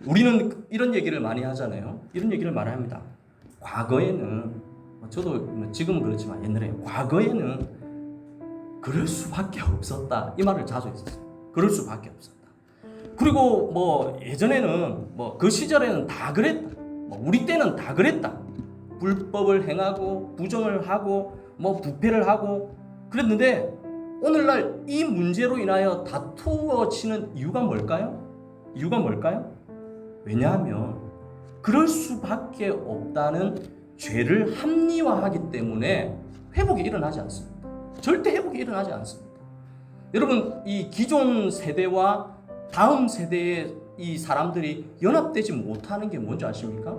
우리는 이런 얘기를 많이 하잖아요. 이런 얘기를 많이 합니다. 과거에는, 저도 지금은 그렇지만 옛날에 과거에는 그럴 수밖에 없었다, 이 말을 자주 했었어요. 그럴 수밖에 없었다. 그리고 뭐 예전에는 뭐 그 시절에는 다 그랬다, 우리 때는 다 그랬다, 불법을 행하고 부정을 하고 뭐 부패를 하고 그랬는데, 오늘날 이 문제로 인하여 다투어지는 이유가 뭘까요? 왜냐하면 그럴 수밖에 없다는 죄를 합리화하기 때문에 회복이 일어나지 않습니다. 절대 회복이 일어나지 않습니다. 여러분, 이 기존 세대와 다음 세대의 이 사람들이 연합되지 못하는 게 뭔지 아십니까?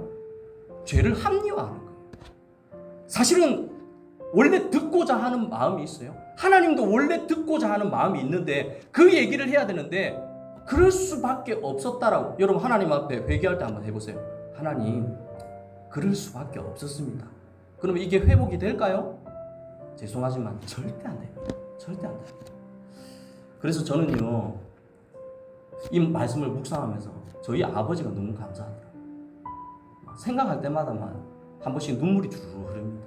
죄를 합리화하는 거예요. 사실은 원래 듣고자 하는 마음이 있어요. 하나님도 원래 듣고자 하는 마음이 있는데 그 얘기를 해야 되는데 그럴 수밖에 없었다라고. 여러분, 하나님 앞에 회개할 때 한번 해보세요. 하나님, 그럴 수밖에 없었습니다. 그러면 이게 회복이 될까요? 죄송하지만 절대 안 됩니다. 절대 안 됩니다. 그래서 저는요, 이 말씀을 묵상하면서 저희 아버지가 너무 감사하더라고요. 생각할 때마다만 한 번씩 눈물이 주르르 흐릅니다.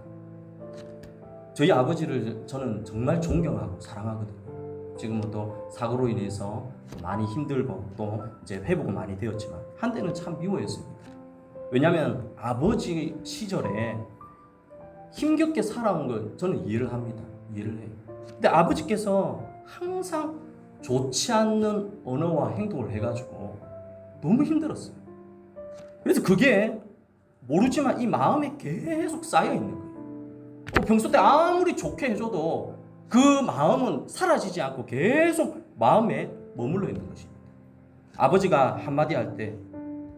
저희 아버지를 저는 정말 존경하고 사랑하거든요. 지금은 또 사고로 인해서 많이 힘들고 또 이제 회복은 많이 되었지만 한때는 참 미워했습니다. 왜냐하면 아버지 시절에 힘겹게 살아온 걸 저는 이해를 합니다. 이해를 해요. 근데 아버지께서 항상 좋지 않는 언어와 행동을 해가지고 너무 힘들었어요. 그래서 그게 모르지만 이 마음에 계속 쌓여 있는 거예요. 평소 때 아무리 좋게 해줘도 그 마음은 사라지지 않고 계속 마음에 머물러 있는 것입니다. 아버지가 한마디 할 때,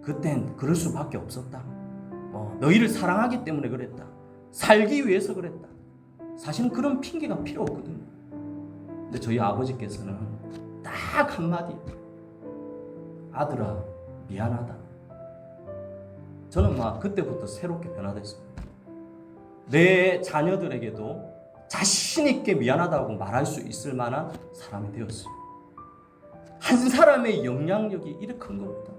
그땐 그럴 수밖에 없었다. 너희를 사랑하기 때문에 그랬다. 살기 위해서 그랬다. 사실은 그런 핑계가 필요 없거든요. 근데 저희 아버지께서는 딱 한마디, 아들아, 미안하다. 저는 막 그때부터 새롭게 변화됐습니다. 내 자녀들에게도 자신 있게 미안하다고 말할 수 있을 만한 사람이 되었어요. 한 사람의 영향력이 이렇게 큰 겁니다.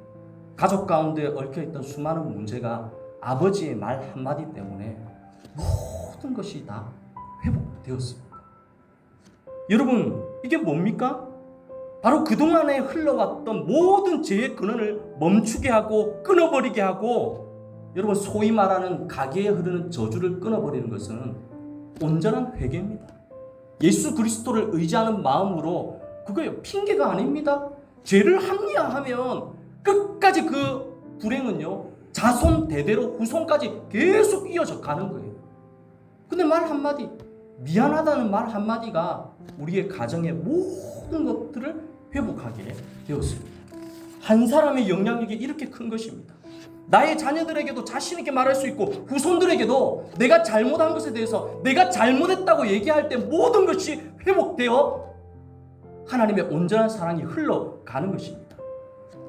가족 가운데 얽혀있던 수많은 문제가 아버지의 말 한마디 때문에 모든 것이 다 회복되었습니다. 여러분, 이게 뭡니까? 바로 그동안에 흘러왔던 모든 죄의 근원을 멈추게 하고 끊어버리게 하고, 여러분, 소위 말하는 가게에 흐르는 저주를 끊어버리는 것은 온전한 회개입니다. 예수 그리스도를 의지하는 마음으로, 그거예요. 핑계가 아닙니다. 죄를 합리화하면 끝까지 그 불행은요, 자손 대대로 후손까지 계속 이어져 가는 거예요. 근데 말 한마디, 미안하다는 말 한마디가 우리의 가정의 모든 것들을 회복하게 되었습니다. 한 사람의 영향력이 이렇게 큰 것입니다. 나의 자녀들에게도 자신 있게 말할 수 있고, 후손들에게도 내가 잘못한 것에 대해서 내가 잘못했다고 얘기할 때 모든 것이 회복되어 하나님의 온전한 사랑이 흘러가는 것입니다.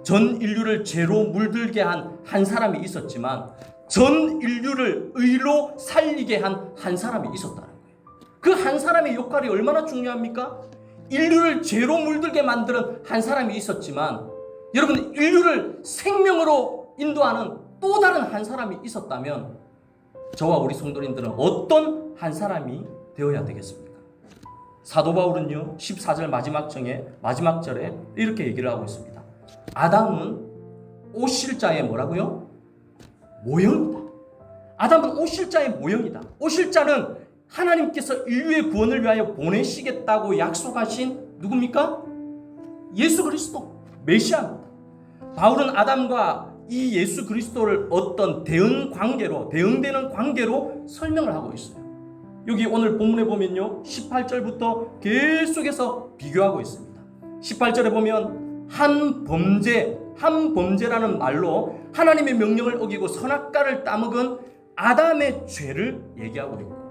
전 인류를 죄로 물들게 한 사람이 있었지만 전 인류를 의로 살리게 한 사람이 있었다는 거예요. 그 한 사람의 역할이 얼마나 중요합니까? 인류를 죄로 물들게 만드는 한 사람이 있었지만, 여러분, 인류를 생명으로 인도하는 또 다른 한 사람이 있었다면 저와 우리 성도님들은 어떤 한 사람이 되어야 되겠습니까? 사도 바울은요, 14절 마지막 절에 이렇게 얘기를 하고 있습니다. 아담은 오실 자의 뭐라고요? 모형이다. 아담은 오실 자의 모형이다. 오실 자는 하나님께서 인류의 구원을 위하여 보내시겠다고 약속하신 누굽니까? 예수 그리스도, 메시아입니다. 바울은 아담과 이 예수 그리스도를 어떤 대응되는 관계로 설명을 하고 있어요. 여기 오늘 본문에 보면요, 18절부터 계속해서 비교하고 있습니다. 18절에 보면 한 범죄라는 말로 하나님의 명령을 어기고 선악과를 따먹은 아담의 죄를 얘기하고 있고,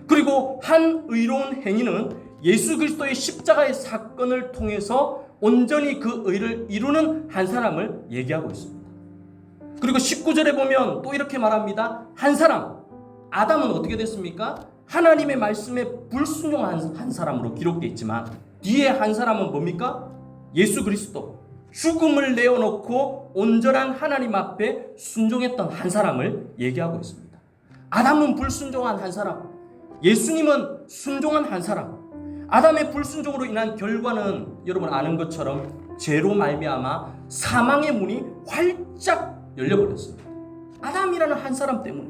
그리고 한 의로운 행위는 예수 그리스도의 십자가의 사건을 통해서 온전히 그 의를 이루는 한 사람을 얘기하고 있습니다. 그리고 19절에 보면 또 이렇게 말합니다. 한 사람, 아담은 어떻게 됐습니까? 하나님의 말씀에 불순종한 한 사람으로 기록되어 있지만 뒤에 한 사람은 뭡니까? 예수 그리스도, 죽음을 내어놓고 온전한 하나님 앞에 순종했던 한 사람을 얘기하고 있습니다. 아담은 불순종한 한 사람, 예수님은 순종한 한 사람. 아담의 불순종으로 인한 결과는 여러분 아는 것처럼 죄로 말미암아 사망의 문이 활짝 열려버렸습니다. 아담이라는 한 사람 때문에.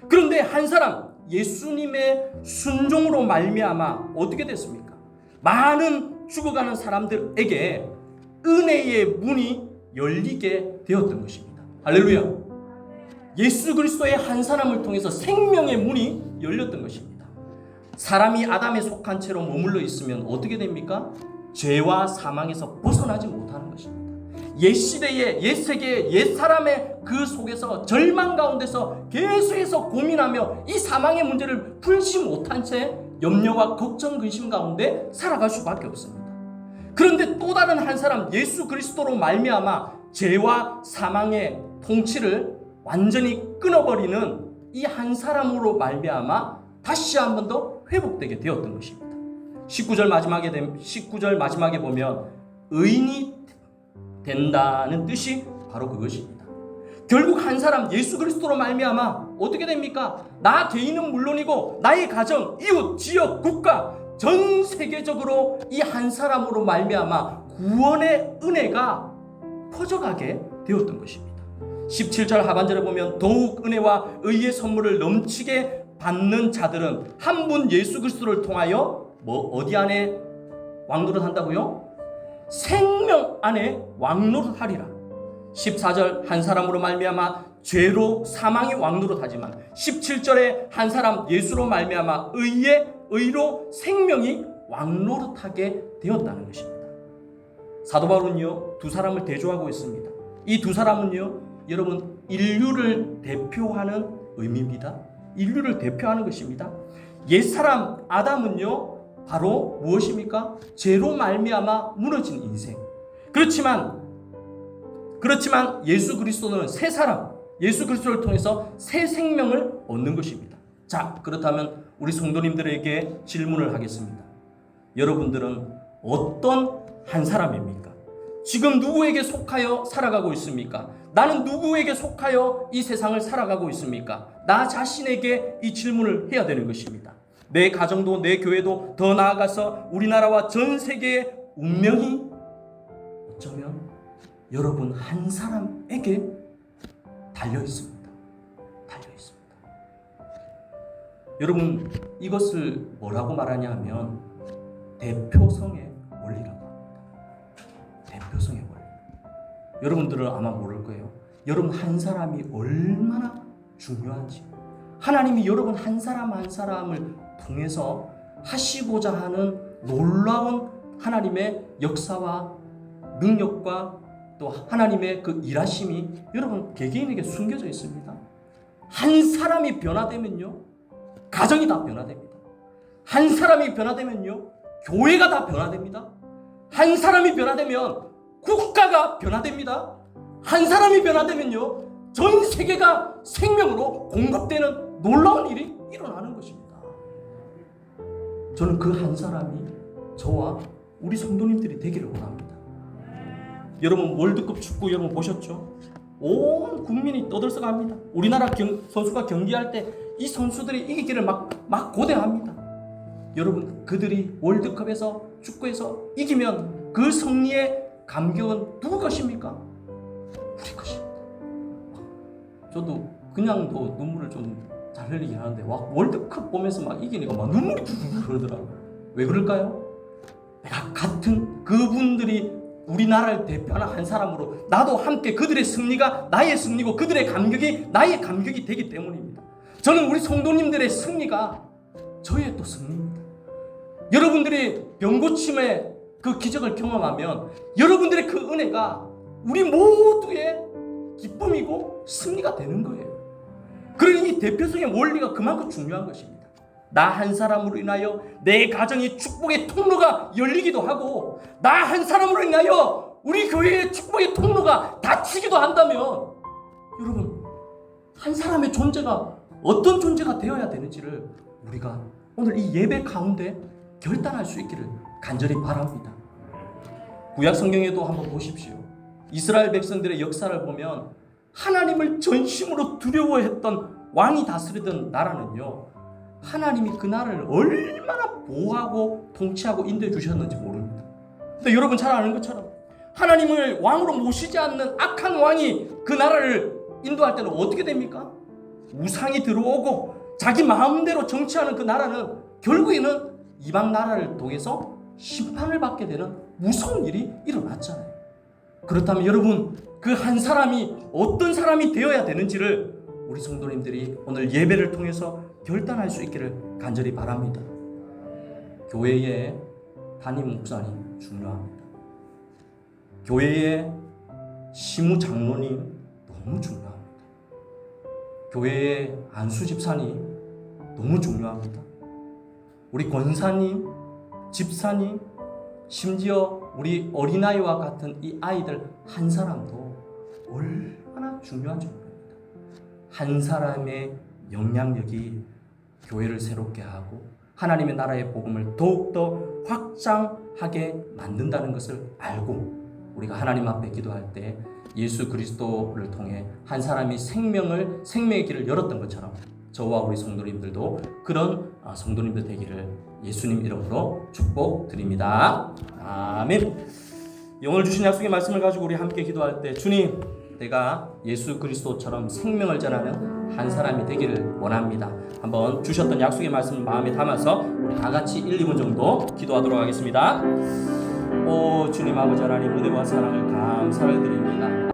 그런데 한 사람, 예수님의 순종으로 말미암아 어떻게 됐습니까? 많은 죽어가는 사람들에게 은혜의 문이 열리게 되었던 것입니다. 할렐루야. 예수 그리스도의 한 사람을 통해서 생명의 문이 열렸던 것입니다. 사람이 아담에 속한 채로 머물러 있으면 어떻게 됩니까? 죄와 사망에서 벗어나지 못하는 것입니다. 옛 시대의, 옛 세계의, 옛 사람의 그 속에서 절망 가운데서 계속해서 고민하며 이 사망의 문제를 풀지 못한 채 염려와 걱정, 근심 가운데 살아갈 수밖에 없습니다. 그런데 또 다른 한 사람, 예수 그리스도로 말미암아 죄와 사망의 통치를 완전히 끊어버리는 이 한 사람으로 말미암아 다시 한 번 더 회복되게 되었던 것입니다. 19절 마지막에 보면 의인이 된다는 뜻이 바로 그것입니다. 결국 한 사람 예수 그리스도로 말미암아 어떻게 됩니까? 나 개인은 물론이고 나의 가정, 이웃, 지역, 국가 전 세계적으로 이 한 사람으로 말미암아 구원의 은혜가 퍼져가게 되었던 것입니다. 17절 하반절에 보면 더욱 은혜와 의의 선물을 넘치게 받는 자들은 한 분 예수 그리스도를 통하여 어디 안에 왕노릇 한다고요? 생명 안에 왕노릇 하리라. 14절 한 사람으로 말미암아 죄로 사망이 왕노릇 하지만 17절에 한 사람 예수로 말미암아 의로 생명이 왕노릇하게 되었다는 것입니다. 사도 바울은요 두 사람을 대조하고 있습니다. 이 두 사람은요 여러분 인류를 대표하는 의미입니다. 인류를 대표하는 것입니다. 옛사람 아담은요 바로 무엇입니까? 죄로 말미암아 무너진 인생. 그렇지만 예수 그리스도는 새 사람, 예수 그리스도를 통해서 새 생명을 얻는 것입니다. 자, 그렇다면 우리 성도님들에게 질문을 하겠습니다. 여러분들은 어떤 한 사람입니까? 지금 누구에게 속하여 살아가고 있습니까? 나는 누구에게 속하여 이 세상을 살아가고 있습니까? 나 자신에게 이 질문을 해야 되는 것입니다. 내 가정도 내 교회도 더 나아가서 우리나라와 전 세계의 운명이 어쩌면 여러분 한 사람에게 달려 있습니다. 달려 있습니다. 여러분 이것을 뭐라고 말하냐 하면 대표성의 원리라고 합니다. 대표성의 원리. 여러분들은 아마 모를 거예요. 여러분 한 사람이 얼마나 중요한지. 하나님이 여러분 한 사람 한 사람을 통해서 하시고자 하는 놀라운 하나님의 역사와 능력과 또 하나님의 그 일하심이 여러분 개개인에게 숨겨져 있습니다. 한 사람이 변화되면요 가정이 다 변화됩니다. 한 사람이 변화되면요 교회가 다 변화됩니다. 한 사람이 변화되면 국가가 변화됩니다. 한 사람이 변화되면요 전 세계가 생명으로 공급되는 놀라운 일이 일어나는 것입니다. 저는 그 한 사람이 저와 우리 성도님들이 되기를 원합니다. 여러분 월드컵 축구 여러분 보셨죠? 온 국민이 떠들썩합니다. 우리나라 선수가 경기할 때 이 선수들이 이기기를 막 고대합니다. 여러분 그들이 월드컵에서 축구에서 이기면 그 승리의 감격은 누구 것입니까? 우리 것입니다. 저도 그냥도 눈물을 좀 잘 흘리긴 하는데 와 월드컵 보면서 막 이기니까 막 눈물이 푸르르 흐르더라고요. 왜 그럴까요? 내가 같은 그분들이 우리나라를 대표하는 한 사람으로 나도 함께 그들의 승리가 나의 승리고 그들의 감격이 나의 감격이 되기 때문입니다. 저는 우리 성도님들의 승리가 저의 또 승리입니다. 여러분들이 병고침의 그 기적을 경험하면 여러분들의 그 은혜가 우리 모두의 기쁨이고 승리가 되는 거예요. 그러니 이 대표성의 원리가 그만큼 중요한 것입니다. 나 한 사람으로 인하여 내 가정이 축복의 통로가 열리기도 하고 나 한 사람으로 인하여 우리 교회의 축복의 통로가 닫히기도 한다면 여러분 한 사람의 존재가 어떤 존재가 되어야 되는지를 우리가 오늘 이 예배 가운데 결단할 수 있기를 간절히 바랍니다. 구약 성경에도 한번 보십시오. 이스라엘 백성들의 역사를 보면 하나님을 전심으로 두려워했던 왕이 다스리던 나라는요, 하나님이 그 나라를 얼마나 보호하고 통치하고 인도해 주셨는지 모릅니다. 근데 여러분 잘 아는 것처럼 하나님을 왕으로 모시지 않는 악한 왕이 그 나라를 인도할 때는 어떻게 됩니까? 우상이 들어오고 자기 마음대로 정치하는 그 나라는 결국에는 이방 나라를 통해서 심판을 받게 되는 무서운 일이 일어났잖아요. 그렇다면 여러분, 그 한 사람이 어떤 사람이 되어야 되는지를 우리 성도님들이 오늘 예배를 통해서 결단할 수 있기를 간절히 바랍니다. 교회의 담임 목사님 중요합니다. 교회의 시무 장로님 너무 중요합니다. 교회의 안수 집사님 너무 중요합니다. 우리 권사님, 집사님, 심지어 우리 어린아이와 같은 이 아이들 한 사람도 얼마나 중요한지 모릅니다. 한 사람의 영향력이 교회를 새롭게 하고 하나님의 나라의 복음을 더욱더 확장하게 만든다는 것을 알고 우리가 하나님 앞에 기도할 때 예수 그리스도를 통해 한 사람이 생명의 길을 열었던 것처럼 저와 우리 성도님들도 그런 성도님들 되기를 예수님 이름으로 축복드립니다. 아멘. 오늘 주신 약속의 말씀을 가지고 우리 함께 기도할 때 주님, 내가 예수 그리스도처럼 생명을 전하는 한 사람이 되기를 원합니다. 한번 주셨던 약속의 말씀을 마음에 담아서 우리 다 같이 1, 2분 정도 기도하도록 하겠습니다. 오 주님 아버지 하나님, 은혜와 사랑을 감사를 드립니다.